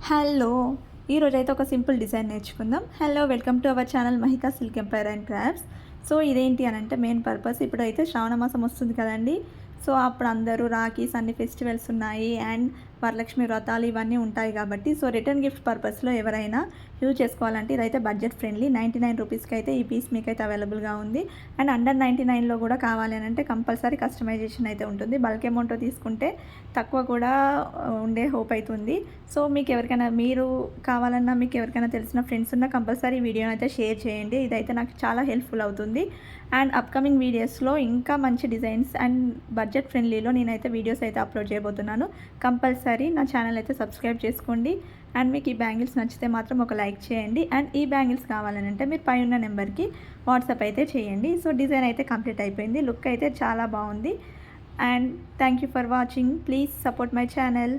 Hello! ఈరోజైతే ఒక simple design నేర్చుకుందాం. Hello! Welcome to our channel Mahika silk empire and crafts. So, ఇదేంటి అనంటే మెయిన్ పర్పస్ ఇప్పుడైతే శ్రావణ మాసం వస్తుంది కదండీ! సో, అప్పుడు అందరూ రాఖీస్ అన్ని ఫెస్టివల్స్ ఉన్నాయి అండ్ వరలక్ష్మి వ్రతాలు ఇవన్నీ ఉంటాయి కాబట్టి సో, రిటర్న్ గిఫ్ట్ పర్పస్‌లో ఎవరైనా యూజ్ చేసుకోవాలంటే ఇదైతే బడ్జెట్ ఫ్రెండ్లీ. 99 రూపీస్‌కి అయితే ఈ పీస్ మీకైతే అవైలబుల్‌గా ఉంది. అండ్ అండర్ 99లో కూడా కావాలి అనంటే కంపల్సరీ కస్టమైజేషన్ అయితే ఉంటుంది. బల్క్ అమౌంట్‌తో తీసుకుంటే తక్కువ కూడా ఉండే హోప్ అయితుంది. సో, మీకు ఎవరికైనా మీరు కావాలన్నా మీకు ఎవరికైనా తెలిసిన ఫ్రెండ్స్ ఉన్నా కంపల్సరీ వీడియోని అయితే షేర్ చేయండి. ఇదైతే నాకు చాలా హెల్ప్‌ఫుల్ అవుతుంది. అండ్ అప్‌కమింగ్ వీడియోస్‌లో ఇంకా మంచి డిజైన్స్ అండ్ బడ్జెట్ ఫ్రెండ్లీలో నేనైతే వీడియోస్ అయితే అప్లోడ్ చేయబోతున్నాను. కంపల్సరీ నా ఛానల్ అయితే సబ్స్క్రైబ్ చేసుకోండి. అండ్ మీకు ఈ బ్యాంగిల్స్ నచ్చితే మాత్రం ఒక లైక్ చేయండి. అండ్ ఈ బ్యాంగిల్స్ కావాలనంటే మీరు పై ఉన్న నెంబర్కి వాట్సాప్ అయితే చేయండి. సో, డిజైన్ అయితే కంప్లీట్ అయిపోయింది. లుక్ అయితే చాలా బాగుంది. And thank you for watching. Please support my channel.